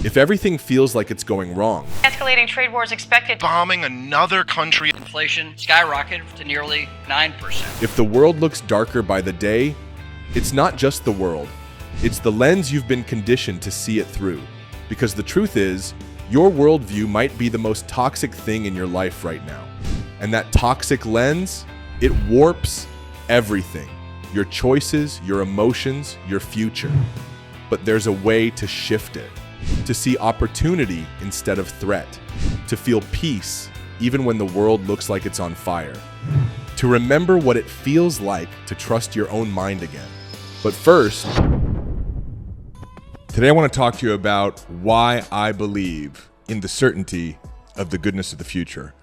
If everything feels like it's going wrong, escalating trade wars expected, bombing another country, inflation skyrocketed to nearly 9%. if the world looks darker by the day, it's not just the world. It's the lens you've been conditioned to see it through. Because the truth is, your worldview might be the most toxic thing in your life right now. And that toxic lens, it warps everything. Your choices, your emotions, your future. But there's a way to shift it. To see opportunity instead of threat. To feel peace even when the world looks like it's on fire. To remember what it feels like to trust your own mind again. But first, today I want to talk to you about why I believe in the certainty of the goodness of the future.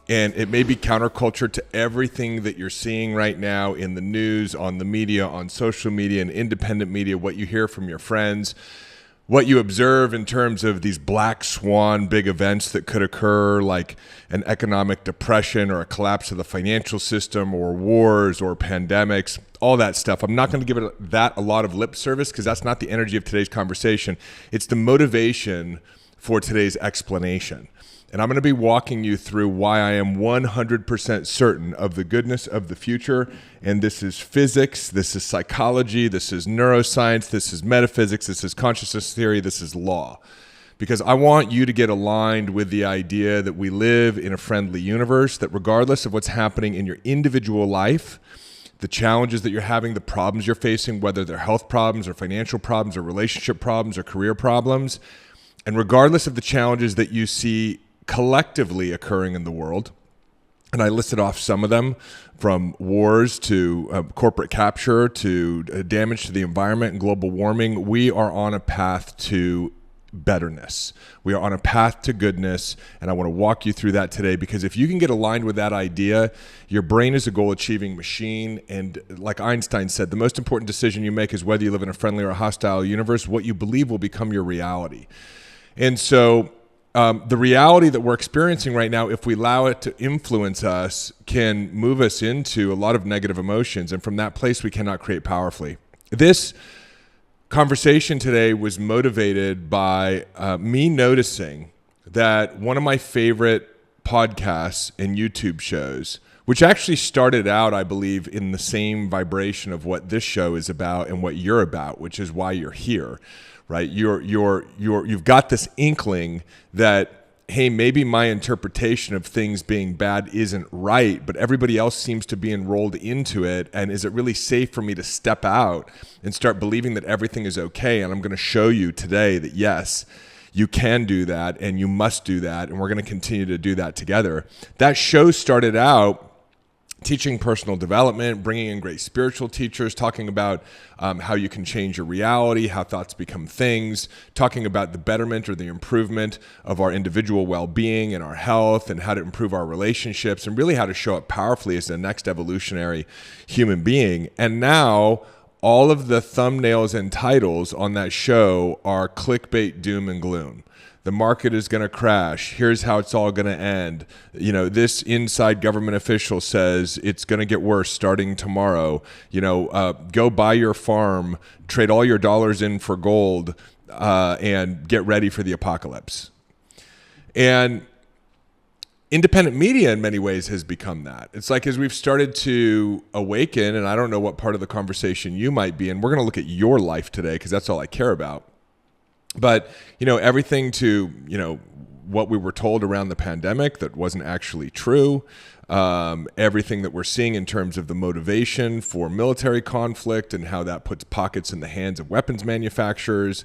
And it may be counterculture to everything that you're seeing right now in the news, on the media, on social media, and independent media, what you hear from your friends, what you observe in terms of these black swan big events that could occur, like an economic depression or a collapse of the financial system or wars or pandemics, all that stuff. I'm not going to give it that a lot of lip service because that's not the energy of today's conversation. It's the motivation for today's explanation. And I'm going to be walking you through why I am 100% certain of the goodness of the future. And this is physics, this is psychology, this is neuroscience, this is metaphysics, this is consciousness theory, this is law. Because I want you to get aligned with the idea that we live in a friendly universe, that regardless of what's happening in your individual life, the challenges that you're having, the problems you're facing, whether they're health problems or financial problems or relationship problems or career problems, and regardless of the challenges that you see collectively occurring in the world, and I listed off some of them, from wars to corporate capture to damage to the environment and global warming, we are on a path to betterness. We are on a path to goodness, and I want to walk you through that today because if you can get aligned with that idea, your brain is a goal-achieving machine, and like Einstein said, the most important decision you make is whether you live in a friendly or a hostile universe. What you believe will become your reality. And so the reality that we're experiencing right now, if we allow it to influence us, can move us into a lot of negative emotions. And from that place, we cannot create powerfully. This conversation today was motivated by me noticing that one of my favorite podcasts and YouTube shows, which actually started out, I believe, in the same vibration of what this show is about and what you're about, which is why you're here. Right, you've got this inkling that, hey, maybe my interpretation of things being bad isn't right, but everybody else seems to be enrolled into it. And is it really safe for me to step out and start believing that everything is okay? And I'm going to show you today that yes, you can do that and you must do that. And we're going to continue to do that together. That show started out teaching personal development, bringing in great spiritual teachers, talking about how you can change your reality, how thoughts become things, talking about the betterment or the improvement of our individual well-being and our health and how to improve our relationships and really how to show up powerfully as the next evolutionary human being. And now all of the thumbnails and titles on that show are clickbait, doom and gloom. The market is going to crash. Here's how it's all going to end. You know, this inside government official says it's going to get worse starting tomorrow. You know, go buy your farm, trade all your dollars in for gold, and get ready for the apocalypse. And independent media in many ways has become that. It's like as we've started to awaken, and I don't know what part of the conversation you might be in, we're going to look at your life today because that's all I care about. But, you know, everything to, you know, what we were told around the pandemic that wasn't actually true, everything that we're seeing in terms of the motivation for military conflict and how that puts pockets in the hands of weapons manufacturers,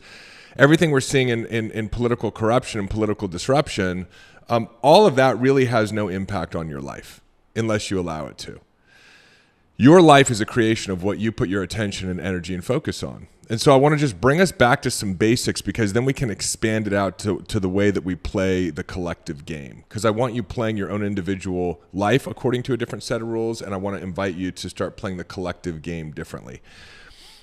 everything we're seeing in political corruption and political disruption, all of that really has no impact on your life unless you allow it to. Your life is a creation of what you put your attention and energy and focus on. And so I want to just bring us back to some basics because then we can expand it out to the way that we play the collective game. Because I want you playing your own individual life according to a different set of rules, and I want to invite you to start playing the collective game differently.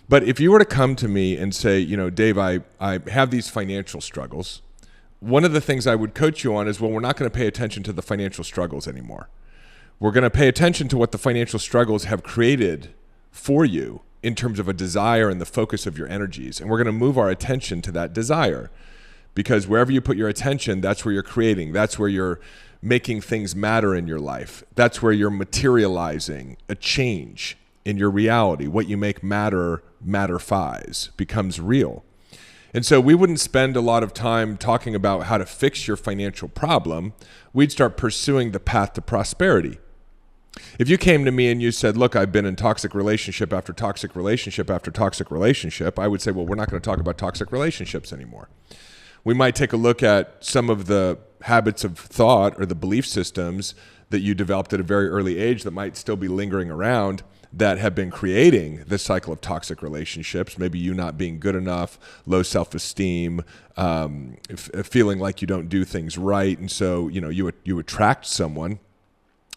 But if you were to come to me and say, you know, Dave, I have these financial struggles, one of the things I would coach you on is, well, we're not going to pay attention to the financial struggles anymore. We're going to pay attention to what the financial struggles have created for you in terms of a desire and the focus of your energies. And we're going to move our attention to that desire because wherever you put your attention, that's where you're creating. That's where you're making things matter in your life. That's where you're materializing a change in your reality. What you make matterifies, becomes real. And so we wouldn't spend a lot of time talking about how to fix your financial problem. We'd start pursuing the path to prosperity. If you came to me and you said, look, I've been in toxic relationship after toxic relationship after toxic relationship, I would say, well, we're not going to talk about toxic relationships anymore. We might take a look at some of the habits of thought or the belief systems that you developed at a very early age that might still be lingering around that have been creating this cycle of toxic relationships. Maybe you not being good enough, low self-esteem, feeling like you don't do things right. And so, you attract someone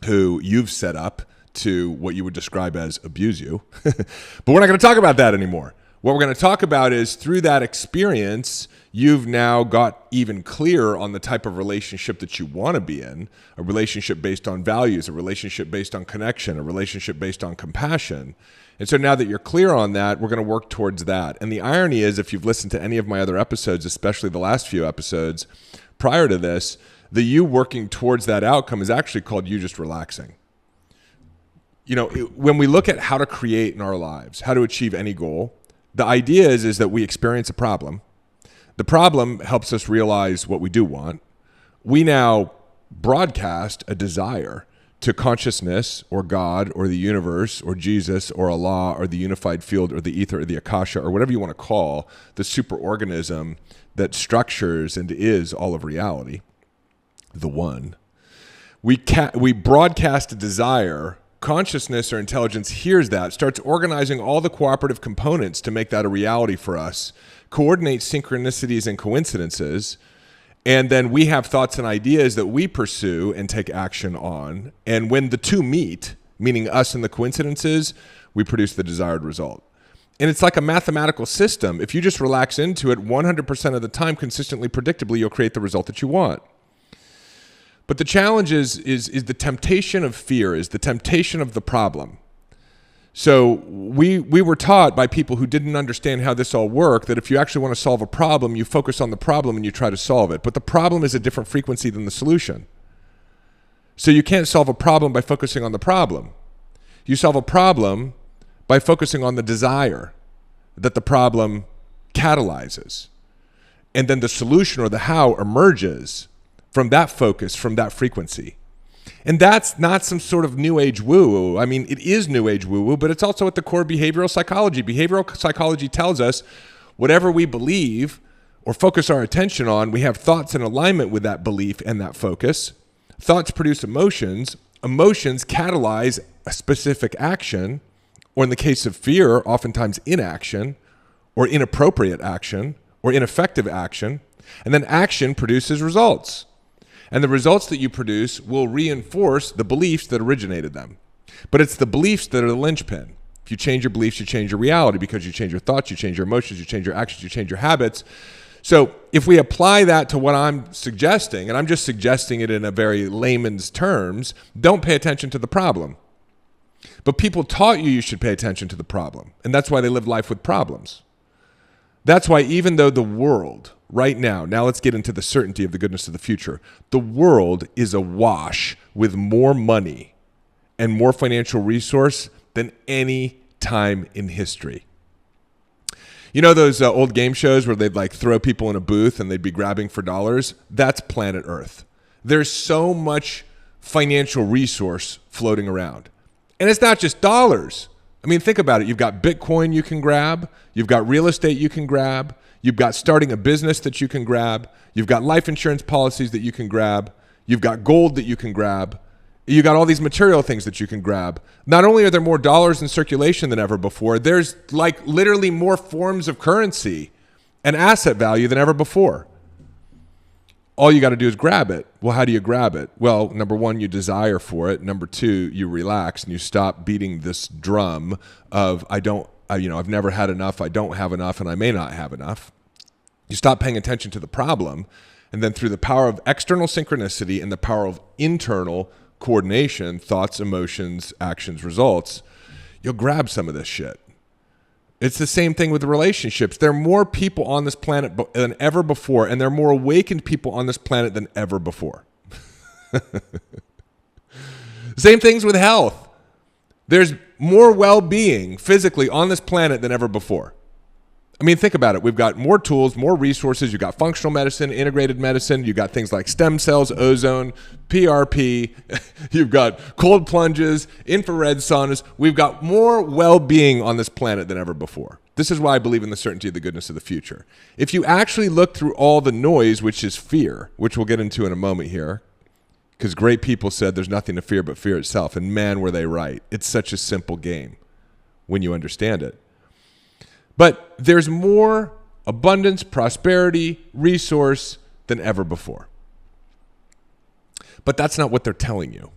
who you've set up to what you would describe as abuse you. But we're not going to talk about that anymore. What we're going to talk about is through that experience, you've now got even clearer on the type of relationship that you want to be in, a relationship based on values, a relationship based on connection, a relationship based on compassion. And so now that you're clear on that, we're going to work towards that. And the irony is, if you've listened to any of my other episodes, especially the last few episodes prior to this, the you working towards that outcome is actually called you just relaxing. When we look at how to create in our lives, how to achieve any goal, the idea is that we experience a problem. The problem helps us realize what we do want. We now broadcast a desire to consciousness or God or the universe or Jesus or Allah or the unified field or the ether or the Akasha or whatever you want to call the superorganism that structures and is all of reality, the one. We broadcast a desire. Consciousness or intelligence hears that, starts organizing all the cooperative components to make that a reality for us, coordinates synchronicities and coincidences, and then we have thoughts and ideas that we pursue and take action on. And when the two meet, meaning us and the coincidences, we produce the desired result. And it's like a mathematical system. If you just relax into it 100% of the time, consistently, predictably, you'll create the result that you want. But the challenge is the temptation of fear, is the temptation of the problem. So we were taught by people who didn't understand how this all worked that if you actually want to solve a problem, you focus on the problem and you try to solve it. But the problem is a different frequency than the solution. So you can't solve a problem by focusing on the problem. You solve a problem by focusing on the desire that the problem catalyzes. And then the solution or the how emerges from that focus, from that frequency. And that's not some sort of new age woo-woo. I mean, it is new age woo-woo, but it's also at the core of behavioral psychology. Behavioral psychology tells us whatever we believe or focus our attention on, we have thoughts in alignment with that belief and that focus. Thoughts produce emotions. Emotions catalyze a specific action, or in the case of fear, oftentimes inaction, or inappropriate action, or ineffective action. And then action produces results. And the results that you produce will reinforce the beliefs that originated them. But it's the beliefs that are the linchpin. If you change your beliefs, you change your reality, because you change your thoughts, you change your emotions, you change your actions, you change your habits. So if we apply that to what I'm suggesting, and I'm just suggesting it in a very layman's terms, don't pay attention to the problem. But people taught you should pay attention to the problem. And that's why they live life with problems. That's why even though the world right now let's get into the certainty of the goodness of the future. The world is awash with more money and more financial resource than any time in history. You know those old game shows where they'd like throw people in a booth and they'd be grabbing for dollars? That's planet Earth. There's so much financial resource floating around. And it's not just dollars. I mean, think about it. You've got Bitcoin you can grab. You've got real estate you can grab. You've got starting a business that you can grab. You've got life insurance policies that you can grab. You've got gold that you can grab. You got all these material things that you can grab. Not only are there more dollars in circulation than ever before, there's like literally more forms of currency and asset value than ever before. All you got to do is grab it. Well, how do you grab it? Well, number one, you desire for it. Number two, you relax and you stop beating this drum of I've never had enough, I don't have enough, and I may not have enough. You stop paying attention to the problem, and then through the power of external synchronicity and the power of internal coordination, thoughts, emotions, actions, results, you'll grab some of this shit. It's the same thing with relationships. There are more people on this planet than ever before, and there are more awakened people on this planet than ever before. Same things with health. There's more well-being physically on this planet than ever before. I mean, think about it. We've got more tools, more resources. You've got functional medicine, integrated medicine. You've got things like stem cells, ozone, PRP. You've got cold plunges, infrared saunas. We've got more well-being on this planet than ever before. This is why I believe in the certainty of the goodness of the future. If you actually look through all the noise, which is fear, which we'll get into in a moment here, because great people said there's nothing to fear but fear itself, and man, were they right. It's such a simple game when you understand it. But there's more abundance, prosperity, resource than ever before. But that's not what they're telling you.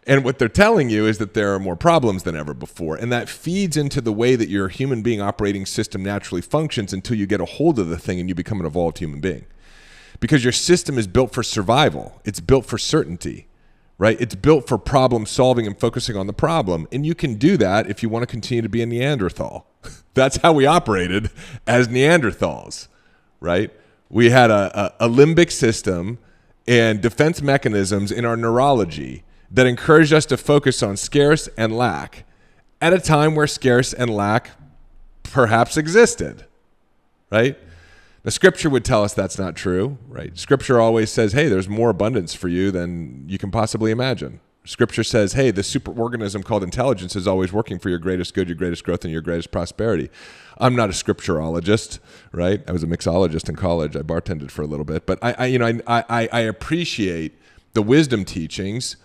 And what they're telling you is that there are more problems than ever before. And that feeds into the way that your human being operating system naturally functions until you get a hold of the thing and you become an evolved human being. Because your system is built for survival. It's built for certainty. Right? It's built for problem solving and focusing on the problem. And you can do that if you want to continue to be a Neanderthal. That's how we operated as Neanderthals, right? We had a limbic system and defense mechanisms in our neurology that encouraged us to focus on scarce and lack at a time where scarce and lack perhaps existed, right? The scripture would tell us that's not true, right? Scripture always says, hey, there's more abundance for you than you can possibly imagine. Scripture says, hey, the superorganism called intelligence is always working for your greatest good, your greatest growth, and your greatest prosperity. I'm not a scripturologist, right? I was a mixologist in college. I bartended for a little bit, but I appreciate the wisdom teachings,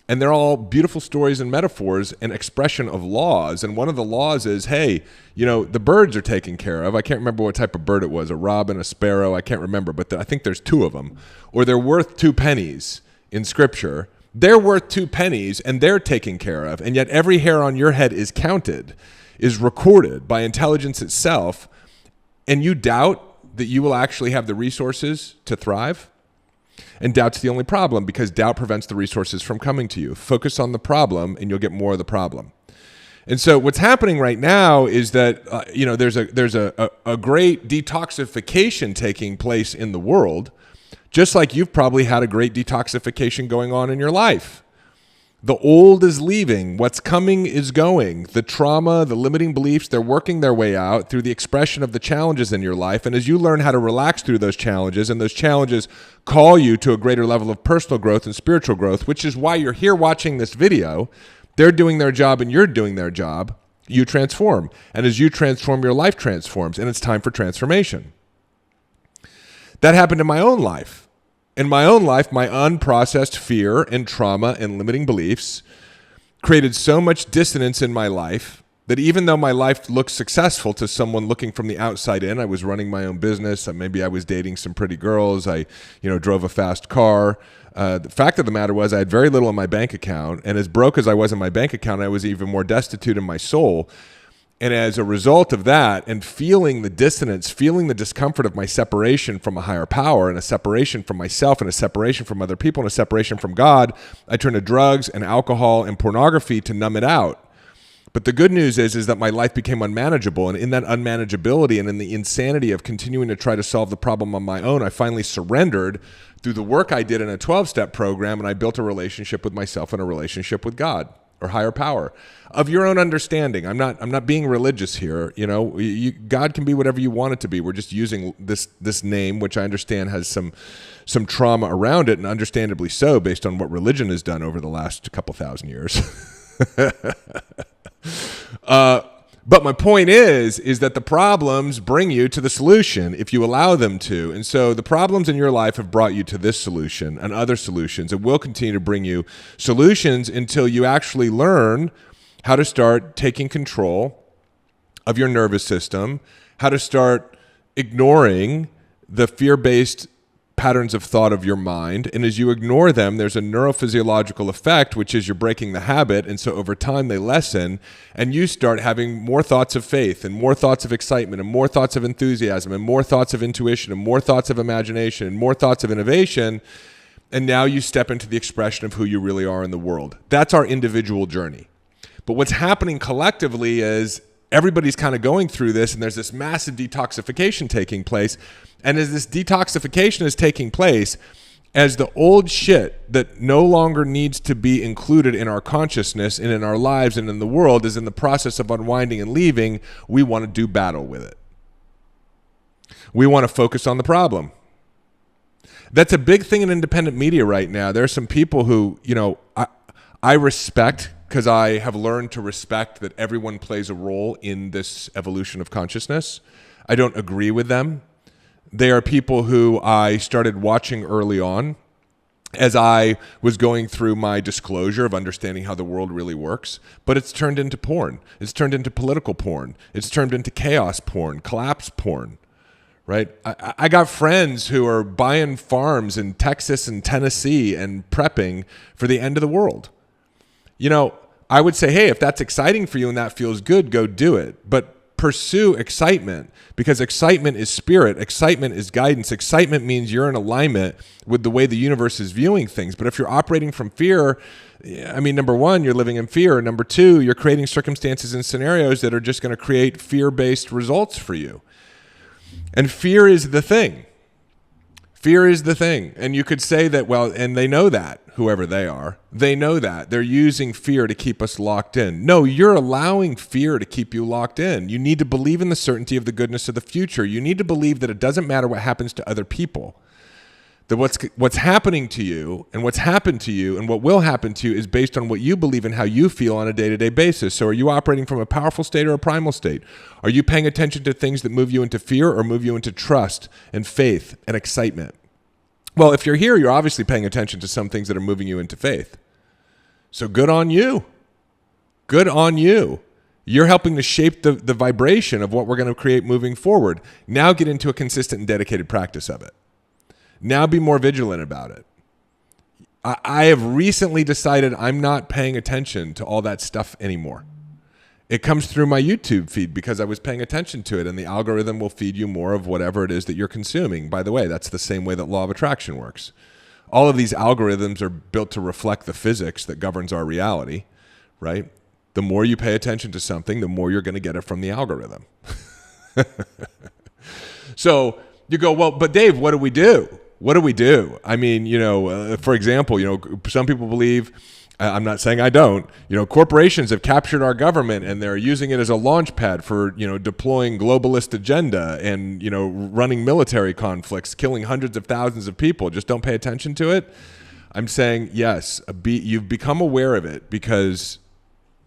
and they're all beautiful stories and metaphors and expression of laws. And one of the laws is, hey, the birds are taken care of. I can't remember what type of bird it was, a robin, a sparrow. I can't remember, but I think there's two of them. Or they're worth 2 pennies in Scripture. They're worth 2 pennies, and they're taken care of. And yet every hair on your head is counted, is recorded by intelligence itself. And you doubt that you will actually have the resources to thrive? And doubt's the only problem, because doubt prevents the resources from coming to you. Focus on the problem and you'll get more of the problem. And so what's happening right now is that there's a great detoxification taking place in the world, just like you've probably had a great detoxification going on in your life. The old is leaving. What's coming is going. The trauma, the limiting beliefs, they're working their way out through the expression of the challenges in your life. And as you learn how to relax through those challenges, and those challenges call you to a greater level of personal growth and spiritual growth, which is why you're here watching this video, they're doing their job and you're doing their job, you transform. And as you transform, your life transforms, and it's time for transformation. That happened in my own life. In my own life, my unprocessed fear and trauma and limiting beliefs created so much dissonance in my life that even though my life looked successful to someone looking from the outside in, I was running my own business, maybe I was dating some pretty girls, I drove a fast car. The fact of the matter was I had very little in my bank account, and as broke as I was in my bank account, I was even more destitute in my soul. And as a result of that, and feeling the dissonance, feeling the discomfort of my separation from a higher power, and a separation from myself, and a separation from other people, and a separation from God, I turned to drugs and alcohol and pornography to numb it out. But the good news is that my life became unmanageable. And in that unmanageability and in the insanity of continuing to try to solve the problem on my own, I finally surrendered through the work I did in a 12-step program, and I built a relationship with myself and a relationship with God, or higher power, of your own understanding. I'm not being religious here. God can be whatever you want it to be. We're just using this name, which I understand has some trauma around it, and understandably so, based on what religion has done over the last couple thousand years. But my point is that the problems bring you to the solution if you allow them to. And so the problems in your life have brought you to this solution and other solutions. It will continue to bring you solutions until you actually learn how to start taking control of your nervous system, how to start ignoring the fear-based patterns of thought of your mind. And as you ignore them, there's a neurophysiological effect, which is you're breaking the habit. And so over time they lessen, and you start having more thoughts of faith and more thoughts of excitement and more thoughts of enthusiasm and more thoughts of intuition and more thoughts of imagination and more thoughts of innovation. And now you step into the expression of who you really are in the world. That's our individual journey. But what's happening collectively is everybody's kind of going through this, and there's this massive detoxification taking place. And as this detoxification is taking place, as the old shit that no longer needs to be included in our consciousness and in our lives and in the world is in the process of unwinding and leaving, we want to do battle with it. We want to focus on the problem. That's a big thing in independent media right now. There are some people who, I respect, because I have learned to respect that everyone plays a role in this evolution of consciousness. I don't agree with them. They are people who I started watching early on as I was going through my disclosure of understanding how the world really works. But it's turned into porn. It's turned into political porn. It's turned into chaos porn, collapse porn. Right? I got friends who are buying farms in Texas and Tennessee and prepping for the end of the world. I would say, hey, if that's exciting for you and that feels good, go do it. But pursue excitement, because excitement is spirit. Excitement is guidance. Excitement means you're in alignment with the way the universe is viewing things. But if you're operating from fear, number one, you're living in fear. Number two, you're creating circumstances and scenarios that are just going to create fear-based results for you. And fear is the thing. Fear is the thing. And you could say that, well, and they know that, whoever they are. They know that. They're using fear to keep us locked in. No, you're allowing fear to keep you locked in. You need to believe in the certainty of the goodness of the future. You need to believe that it doesn't matter what happens to other people. That what's happening to you and what's happened to you and what will happen to you is based on what you believe and how you feel on a day-to-day basis. So are you operating from a powerful state or a primal state? Are you paying attention to things that move you into fear or move you into trust and faith and excitement? Well, if you're here, you're obviously paying attention to some things that are moving you into faith. So good on you. Good on you. You're helping to shape the vibration of what we're going to create moving forward. Now get into a consistent and dedicated practice of it. Now be more vigilant about it. I have recently decided I'm not paying attention to all that stuff anymore. It comes through my YouTube feed because I was paying attention to it, and the algorithm will feed you more of whatever it is that you're consuming. By the way, that's the same way that law of attraction works. All of these algorithms are built to reflect the physics that governs our reality, right? The more you pay attention to something, the more you're going to get it from the algorithm. So you go, well, but Dave, what do we do? What do we do? For example, some people believe, I'm not saying I don't, corporations have captured our government and they're using it as a launch pad for, deploying globalist agenda and, running military conflicts, killing hundreds of thousands of people. Just don't pay attention to it. I'm saying, yes, you've become aware of it because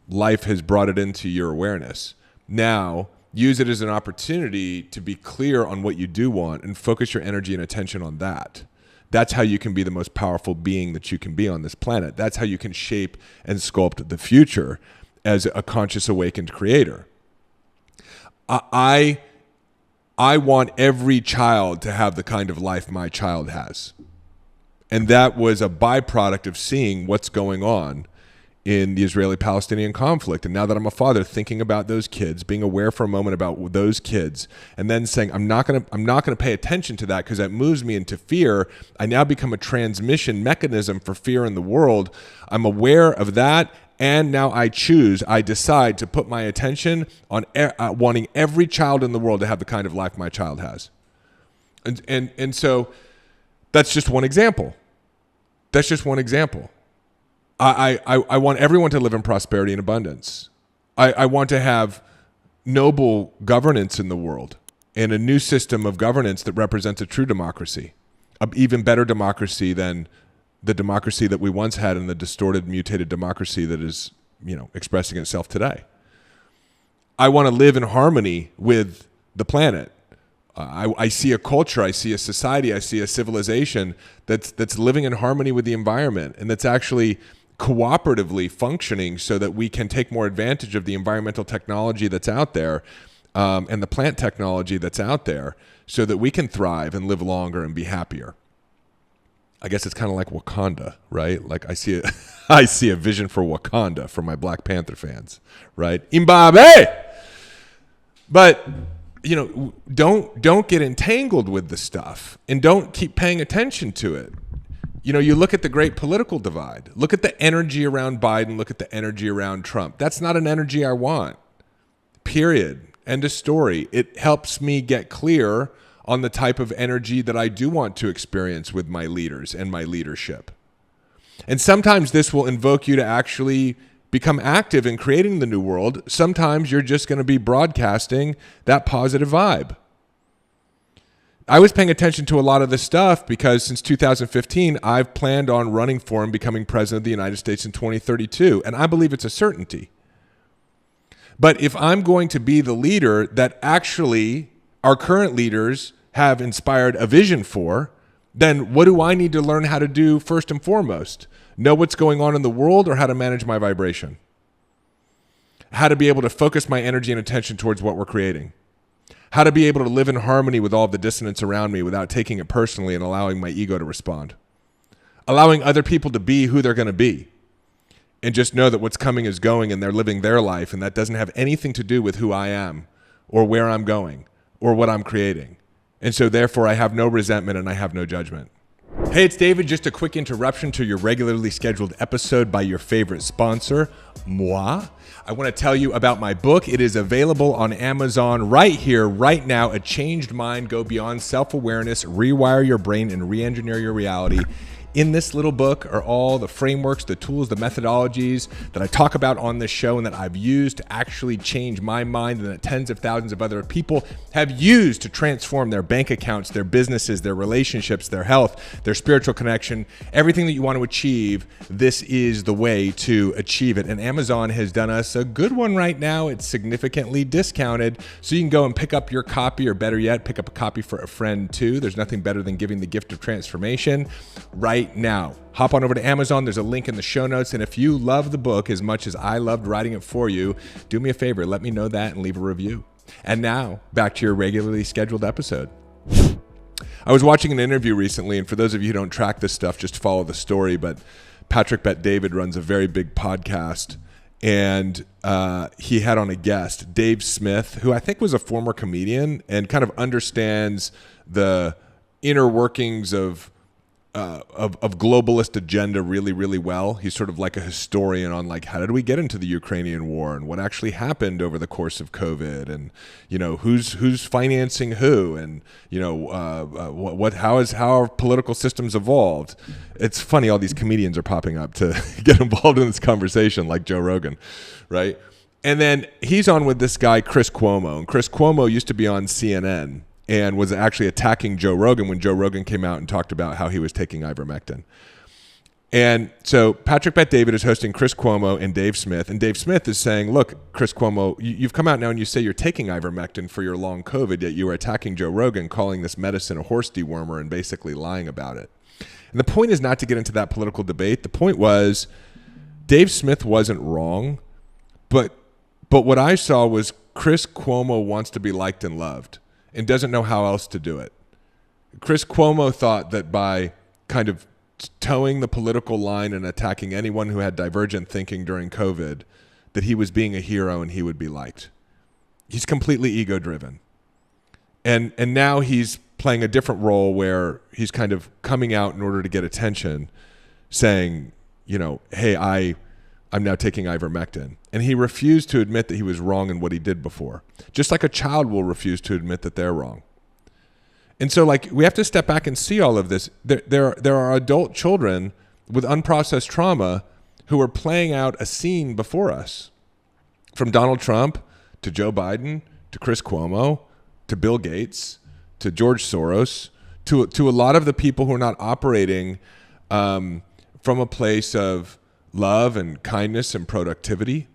life has brought it into your awareness. Now, use it as an opportunity to be clear on what you do want and focus your energy and attention on that. That's how you can be the most powerful being that you can be on this planet. That's how you can shape and sculpt the future as a conscious awakened creator. I want every child to have the kind of life my child has. And that was a byproduct of seeing what's going on in the Israeli-Palestinian conflict. And now that I'm a father, thinking about those kids, being aware for a moment about those kids, and then saying, I'm not gonna pay attention to that because that moves me into fear. I now become a transmission mechanism for fear in the world. I'm aware of that, and now I decide to put my attention on wanting every child in the world to have the kind of life my child has. And so that's just one example. That's just one example. I want everyone to live in prosperity and abundance. I want to have noble governance in the world and a new system of governance that represents a true democracy, an even better democracy than the democracy that we once had and the distorted, mutated democracy that is, expressing itself today. I want to live in harmony with the planet. I see a culture, I see a society, I see a civilization that's living in harmony with the environment and that's actually cooperatively functioning so that we can take more advantage of the environmental technology that's out there and the plant technology that's out there so that we can thrive and live longer and be happier. I guess it's kind of like Wakanda, right? Like I see a vision for Wakanda for my Black Panther fans, right? Mbappe! But don't get entangled with the stuff and don't keep paying attention to it. You look at the great political divide. Look at the energy around Biden. Look at the energy around Trump. That's not an energy I want. period. End of story. It helps me get clear on the type of energy that I do want to experience with my leaders and my leadership. And sometimes this will invoke you to actually become active in creating the new world. Sometimes you're just going to be broadcasting that positive vibe. I was paying attention to a lot of this stuff because since 2015, I've planned on running for and becoming president of the United States in 2032. And I believe it's a certainty. But if I'm going to be the leader that actually our current leaders have inspired a vision for, then what do I need to learn how to do first and foremost? Know what's going on in the world, or how to manage my vibration? How to be able to focus my energy and attention towards what we're creating? How to be able to live in harmony with all of the dissonance around me without taking it personally and allowing my ego to respond. Allowing other people to be who they're going to be. And just know that what's coming is going and they're living their life, and that doesn't have anything to do with who I am or where I'm going or what I'm creating. And so therefore I have no resentment and I have no judgment. Hey, it's David. Just a quick interruption to your regularly scheduled episode by your favorite sponsor, moi. I want to tell you about my book. It is available on Amazon right here, right now. A Changed Mind, Go Beyond Self-Awareness, Rewire Your Brain, and Re-Engineer Your Reality. In this little book are all the frameworks, the tools, the methodologies that I talk about on this show and that I've used to actually change my mind, and that tens of thousands of other people have used to transform their bank accounts, their businesses, their relationships, their health, their spiritual connection, everything that you want to achieve. This is the way to achieve it. And Amazon has done us a good one right now. It's significantly discounted. So you can go and pick up your copy, or better yet, pick up a copy for a friend too. There's nothing better than giving the gift of transformation right now. Hop on over to Amazon. There's a link in the show notes. And if you love the book as much as I loved writing it for you, do me a favor, let me know that and leave a review. And now back to your regularly scheduled episode. I was watching an interview recently, and for those of you who don't track this stuff, just follow the story. But Patrick Bet David runs a very big podcast, and he had on a guest, Dave Smith, who I think was a former comedian and kind of understands the inner workings of globalist agenda really, really well. He's sort of like a historian on like, how did we get into the Ukrainian war and what actually happened over the course of COVID, and you know who's financing who, and you know how our political systems evolved. It's funny, all these comedians are popping up to get involved in this conversation, like Joe Rogan, right? And then he's on with this guy Chris Cuomo, and Chris Cuomo used to be on CNN and was actually attacking Joe Rogan when Joe Rogan came out and talked about how he was taking ivermectin. And so Patrick Bet David is hosting Chris Cuomo and Dave Smith. And Dave Smith is saying, look, Chris Cuomo, you've come out now and you say you're taking ivermectin for your long COVID, yet you are attacking Joe Rogan, calling this medicine a horse dewormer and basically lying about it. And the point is not to get into that political debate. The point was Dave Smith wasn't wrong, but what I saw was Chris Cuomo wants to be liked and loved and doesn't know how else to do it. Chris Cuomo thought that by kind of towing the political line and attacking anyone who had divergent thinking during COVID, that he was being a hero and he would be liked. He's completely ego-driven. And now he's playing a different role where he's kind of coming out in order to get attention, saying, you know, hey, I'm now taking ivermectin. And he refused to admit that he was wrong in what he did before. Just like a child will refuse to admit that they're wrong. And so like we have to step back and see all of this. There are adult children with unprocessed trauma who are playing out a scene before us. From Donald Trump to Joe Biden to Chris Cuomo to Bill Gates to George Soros to a lot of the people who are not operating from a place of love and kindness and productivity.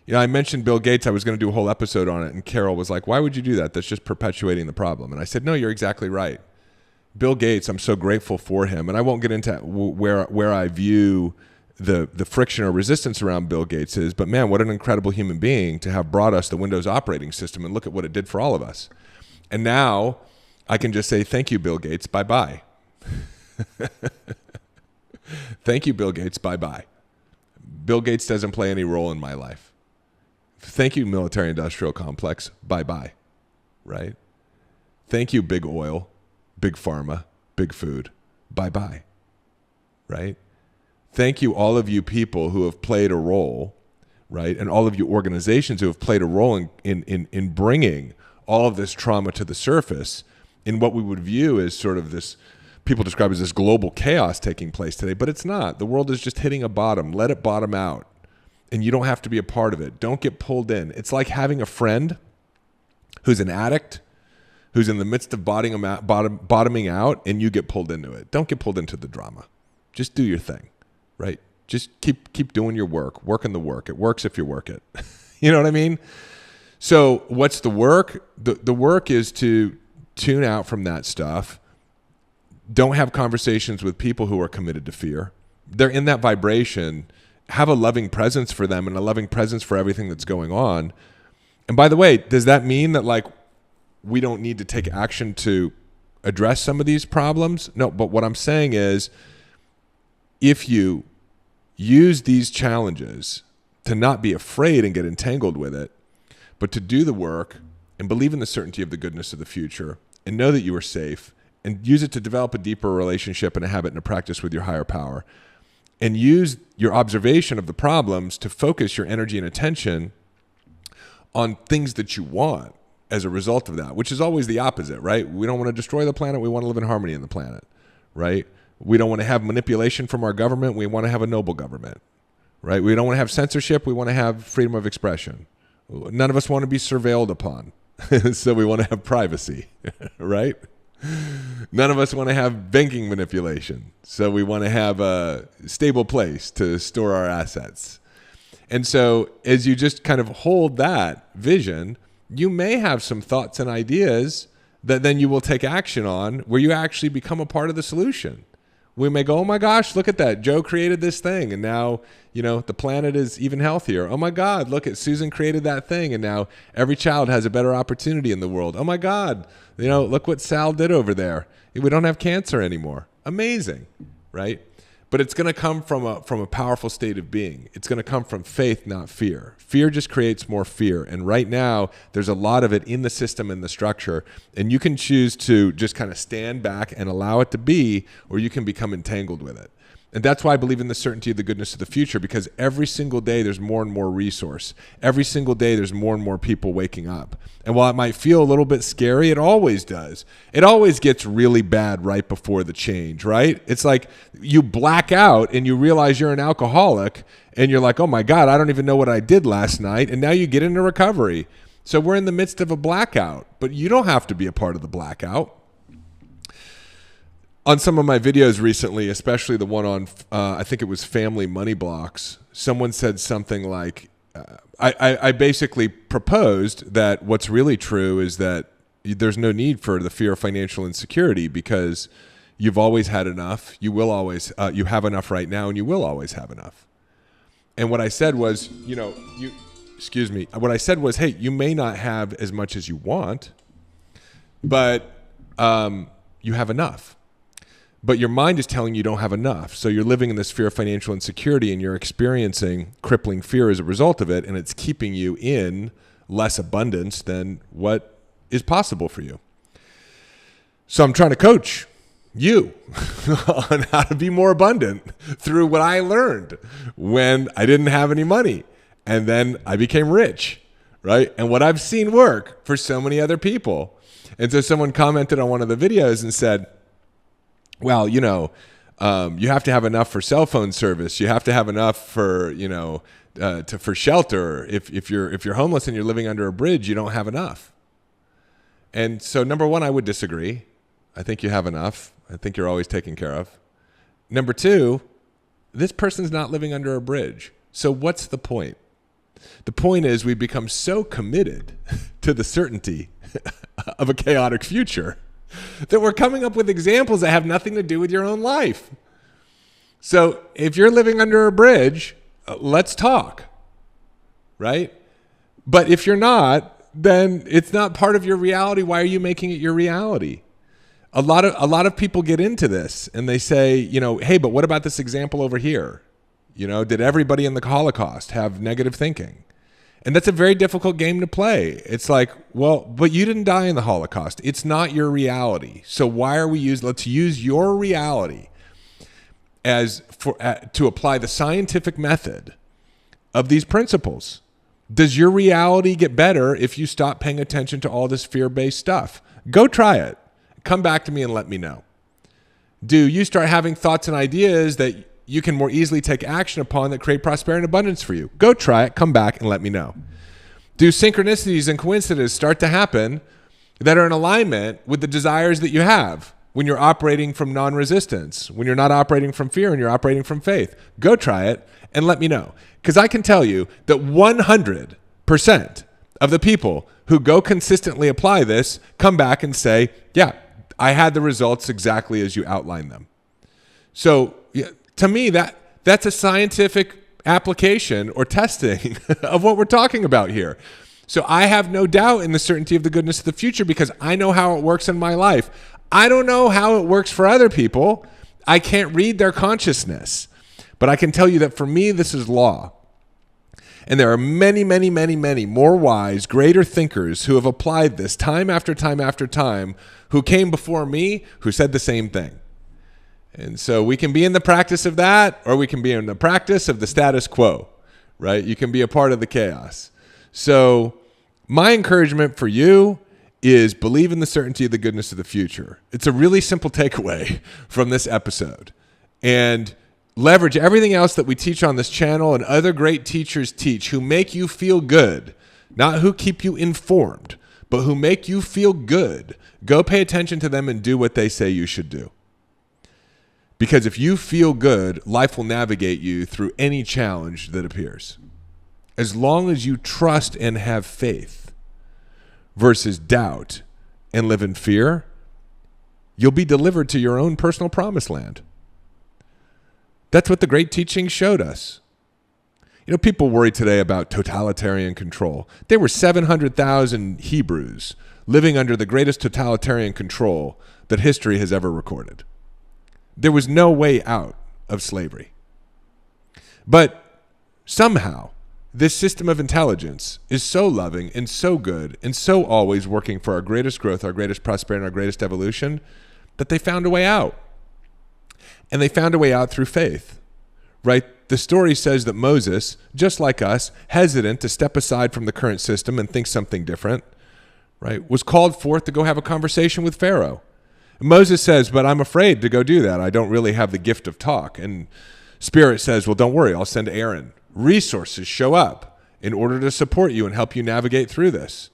You know, I mentioned Bill Gates. I was going to do a whole episode on it, and Carol was like, why would you do that? That's just perpetuating the problem. And I said, no, you're exactly right. Bill Gates, I'm so grateful for him. And I won't get into where I view the friction or resistance around Bill Gates is, but man, what an incredible human being to have brought us the Windows operating system, and look at what it did for all of us. And now I can just say, thank you, Bill Gates, bye-bye. Thank you, Bill Gates, bye-bye. Bill Gates doesn't play any role in my life. Thank you, military-industrial complex. Bye-bye, right? Thank you, big oil, big pharma, big food. Bye-bye, right? Thank you, all of you people who have played a role right? And all of you organizations who have played a role in bringing all of this trauma to the surface in what we would view as sort of this, people describe as this global chaos taking place today, but it's not. The world is just hitting a bottom. Let it bottom out. And you don't have to be a part of it. Don't get pulled in. It's like having a friend who's an addict, who's in the midst of bottoming out, and you get pulled into it. Don't get pulled into the drama. Just do your thing, right? Just keep doing your work. Work in the work. It works if you work it. You know what I mean? So what's the work? The work is to tune out from that stuff. Don't have conversations with people who are committed to fear. They're in that vibration. Have a loving presence for them and a loving presence for everything that's going on. And by the way, does that mean that like we don't need to take action to address some of these problems? No, but what I'm saying is if you use these challenges to not be afraid and get entangled with it, but to do the work and believe in the certainty of the goodness of the future and know that you are safe and use it to develop a deeper relationship and a habit and a practice with your higher power, and use your observation of the problems to focus your energy and attention on things that you want as a result of that, which is always the opposite, right? We don't want to destroy the planet. We want to live in harmony in the planet, right? We don't want to have manipulation from our government. We want to have a noble government, right? We don't want to have censorship. We want to have freedom of expression. None of us want to be surveilled upon. So we want to have privacy, right? None of us want to have banking manipulation. So we want to have a stable place to store our assets. And so as you just kind of hold that vision, you may have some thoughts and ideas that then you will take action on where you actually become a part of the solution. We may go, oh my gosh, look at that. Joe created this thing and now, the planet is even healthier. Oh my God, look at Susan created that thing and now every child has a better opportunity in the world. Oh my God, look what Sal did over there. We don't have cancer anymore. Amazing, right? But it's going to come from a powerful state of being. It's going to come from faith, not fear. Fear just creates more fear. And right now, there's a lot of it in the system and the structure. And you can choose to just kind of stand back and allow it to be, or you can become entangled with it. And that's why I believe in the certainty of the goodness of the future, because every single day there's more and more resource. Every single day there's more and more people waking up. And while it might feel a little bit scary, it always does. It always gets really bad right before the change, right? It's like you black out and you realize you're an alcoholic and you're like, oh my God, I don't even know what I did last night. And now you get into recovery. So we're in the midst of a blackout, but you don't have to be a part of the blackout. On some of my videos recently, especially the one on, I think it was family money blocks, someone said something like, I basically proposed that what's really true is that there's no need for the fear of financial insecurity because you've always had enough. You will always, you have enough right now and you will always have enough. And what I said was, what I said was, hey, you may not have as much as you want, but you have enough. But your mind is telling you don't have enough. So you're living in this fear of financial insecurity and you're experiencing crippling fear as a result of it. And it's keeping you in less abundance than what is possible for you. So I'm trying to coach you on how to be more abundant through what I learned when I didn't have any money. And then I became rich, right? And what I've seen work for so many other people. And so someone commented on one of the videos and said, well, you have to have enough for cell phone service. You have to have enough for, for shelter. If you're homeless and you're living under a bridge, you don't have enough. And so number one, I would disagree. I think you have enough. I think you're always taken care of. Number two, this person's not living under a bridge. So what's the point? The point is we become so committed to the certainty of a chaotic future that we're coming up with examples that have nothing to do with your own life. So if you're living under a bridge, let's talk, right? But if you're not, then it's not part of your reality. Why are you making it your reality? A lot of people get into this and they say, hey, but what about this example over here? Did everybody in the Holocaust have negative thinking? And that's a very difficult game to play. It's like, well, but you didn't die in the Holocaust. It's not your reality. So why are let's use your reality to apply the scientific method of these principles. Does your reality get better if you stop paying attention to all this fear-based stuff? Go try it. Come back to me and let me know. Do you start having thoughts and ideas that you can more easily take action upon that create prosperity and abundance for you? Go try it. Come back and let me know. Do synchronicities and coincidences start to happen that are in alignment with the desires that you have when you're operating from non-resistance, when you're not operating from fear and you're operating from faith? Go try it and let me know. Because I can tell you that 100% of the people who go consistently apply this come back and say, yeah, I had the results exactly as you outlined them. So to me, that's a scientific application or testing of what we're talking about here. So I have no doubt in the certainty of the goodness of the future because I know how it works in my life. I don't know how it works for other people. I can't read their consciousness. But I can tell you that for me, this is law. And there are many, many, many, many more wise, greater thinkers who have applied this time after time after time, who came before me, who said the same thing. And so we can be in the practice of that, or we can be in the practice of the status quo, right? You can be a part of the chaos. So my encouragement for you is believe in the certainty of the goodness of the future. It's a really simple takeaway from this episode. And leverage everything else that we teach on this channel and other great teachers teach who make you feel good, not who keep you informed, but who make you feel good. Go pay attention to them and do what they say you should do. Because if you feel good, life will navigate you through any challenge that appears. As long as you trust and have faith versus doubt and live in fear, you'll be delivered to your own personal promised land. That's what the great teachings showed us. You know, people worry today about totalitarian control. There were 700,000 Hebrews living under the greatest totalitarian control that history has ever recorded. There was no way out of slavery. But somehow, this system of intelligence is so loving and so good and so always working for our greatest growth, our greatest prosperity, and our greatest evolution that they found a way out. And they found a way out through faith, right? The story says that Moses, just like us, hesitant to step aside from the current system and think something different, right, was called forth to go have a conversation with Pharaoh. And Moses says, but I'm afraid to go do that. I don't really have the gift of talk. And Spirit says, well, don't worry, I'll send Aaron. Resources show up in order to support you and help you navigate through this.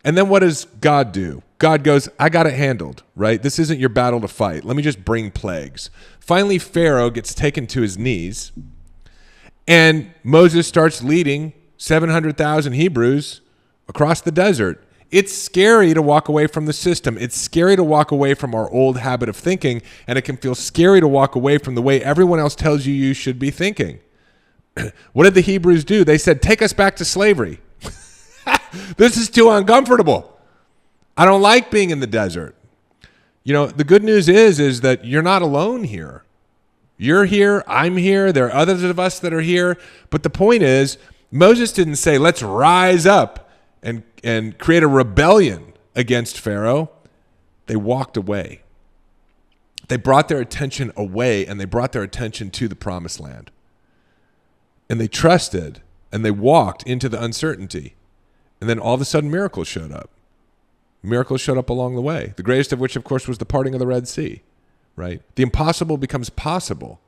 And then what does God do? God goes, I got it handled, right? This isn't your battle to fight. Let me just bring plagues. Finally, Pharaoh gets taken to his knees, and Moses starts leading 700,000 Hebrews across the desert. It's scary to walk away from the system. It's scary to walk away from our old habit of thinking, and it can feel scary to walk away from the way everyone else tells you you should be thinking. What did the Hebrews do? They said, take us back to slavery. This is too uncomfortable. I don't like being in the desert. You know, the good news is that you're not alone here. You're here, I'm here, there are others of us that are here. But the point is, Moses didn't say, let's rise up and create a rebellion against Pharaoh. They walked away. They brought their attention away, and they brought their attention to the promised land. And they trusted, and they walked into the uncertainty. And then all of a sudden, miracles showed up. Miracles showed up along the way, the greatest of which, of course, was the parting of the Red Sea, right? The impossible becomes possible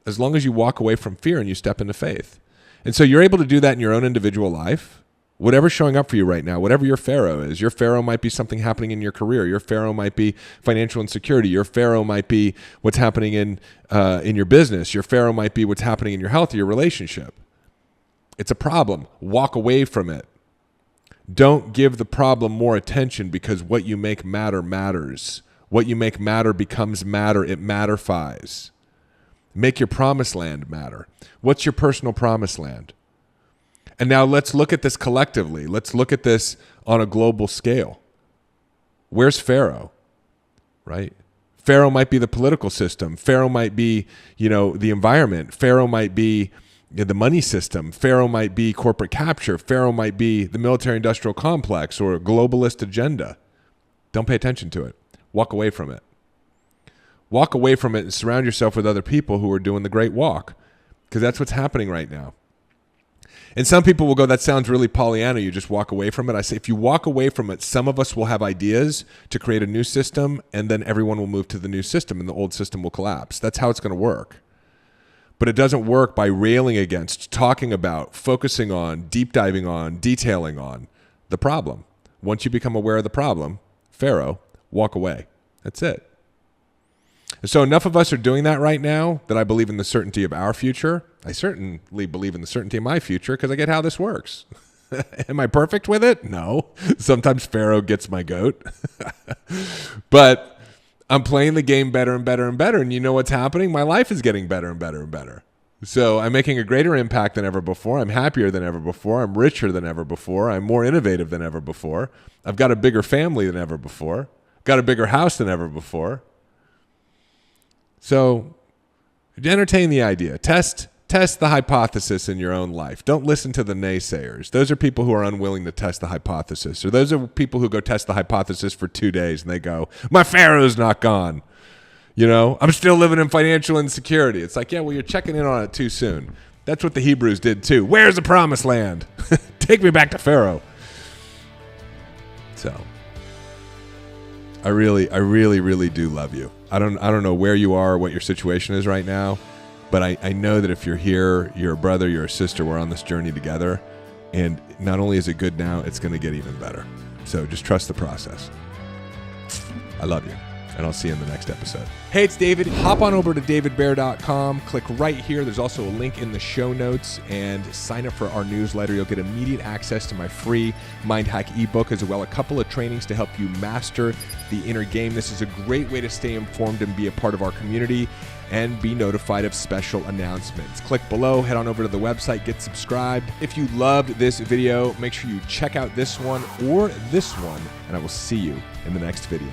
as long as you walk away from fear and you step into faith. And so you're able to do that in your own individual life. Whatever's showing up for you right now, whatever your Pharaoh is, your Pharaoh might be something happening in your career. Your Pharaoh might be financial insecurity. Your Pharaoh might be what's happening in your business. Your Pharaoh might be what's happening in your health or your relationship. It's a problem. Walk away from it. Don't give the problem more attention, because what you make matter matters. What you make matter becomes matter. It matterifies. Make your promised land matter. What's your personal promised land? And now let's look at this collectively. Let's look at this on a global scale. Where's Pharaoh, right? Pharaoh might be the political system. Pharaoh might be, the environment. Pharaoh might be the money system. Pharaoh might be corporate capture. Pharaoh might be the military-industrial complex or a globalist agenda. Don't pay attention to it. Walk away from it. Walk away from it and surround yourself with other people who are doing the great walk, because that's what's happening right now. And some people will go, that sounds really Pollyanna. You just walk away from it. I say, if you walk away from it, some of us will have ideas to create a new system, and then everyone will move to the new system, and the old system will collapse. That's how it's going to work. But it doesn't work by railing against, talking about, focusing on, deep diving on, detailing on the problem. Once you become aware of the problem, Pharaoh, walk away. That's it. And so enough of us are doing that right now that I believe in the certainty of our future. I certainly believe in the certainty of my future because I get how this works. Am I perfect with it? No. Sometimes Pharaoh gets my goat. But I'm playing the game better and better and better. And you know what's happening? My life is getting better and better and better. So I'm making a greater impact than ever before. I'm happier than ever before. I'm richer than ever before. I'm more innovative than ever before. I've got a bigger family than ever before. Got a bigger house than ever before. So entertain the idea. Test the hypothesis in your own life. Don't listen to the naysayers. Those are people who are unwilling to test the hypothesis. Or those are people who go test the hypothesis for 2 days and they go, my Pharaoh's not gone. You know, I'm still living in financial insecurity. It's like, yeah, well, you're checking in on it too soon. That's what the Hebrews did too. Where's the promised land? Take me back to Pharaoh. So I really do love you. I don't know where you are, what your situation is right now, but I know that if you're here, you're a brother, you're a sister, we're on this journey together. And not only is it good now, it's going to get even better. So just trust the process. I love you. And I'll see you in the next episode. Hey, it's David. Hop on over to davidbear.com. Click right here. There's also a link in the show notes. And sign up for our newsletter. You'll get immediate access to my free Mind Hack ebook, as well as a couple of trainings to help you master the inner game. This is a great way to stay informed and be a part of our community and be notified of special announcements. Click below, head on over to the website, get subscribed. If you loved this video, make sure you check out this one or this one, and I will see you in the next video.